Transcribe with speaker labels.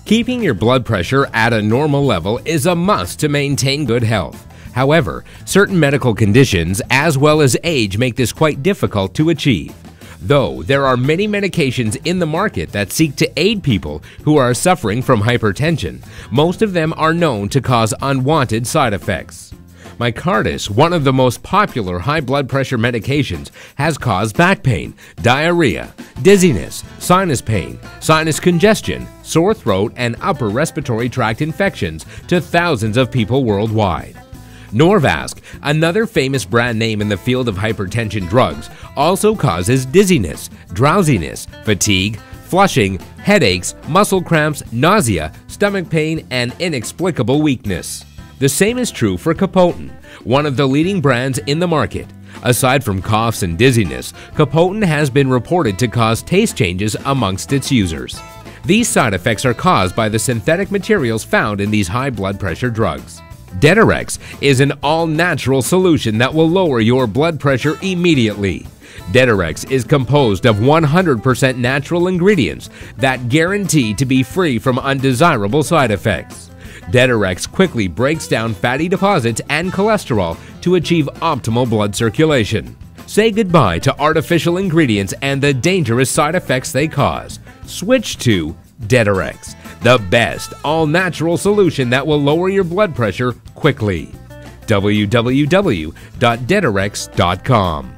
Speaker 1: Keeping your blood pressure at a normal level is a must to maintain good health. However, certain medical conditions as well as age make this quite difficult to achieve. Though there are many medications in the market that seek to aid people who are suffering from hypertension, most of them are known to cause unwanted side effects. Micardis, one of the most popular high blood pressure medications, has caused back pain, diarrhea, dizziness, sinus pain, sinus congestion, sore throat, and upper respiratory tract infections to thousands of people worldwide. Norvasc, another famous brand name in the field of hypertension drugs, also causes dizziness, drowsiness, fatigue, flushing, headaches, muscle cramps, nausea, stomach pain, and inexplicable weakness. The same is true for Capoten, one of the leading brands in the market. Aside from coughs and dizziness, Capoten has been reported to cause taste changes amongst its users. These side effects are caused by the synthetic materials found in these high blood pressure drugs. Dedirex is an all-natural solution that will lower your blood pressure immediately. Dedirex is composed of 100% natural ingredients that guarantee to be free from undesirable side effects. Dedirex quickly breaks down fatty deposits and cholesterol to achieve optimal blood circulation. Say goodbye to artificial ingredients and the dangerous side effects they cause. Switch to Dedirex, the best all-natural solution that will lower your blood pressure quickly. www.dedirex.com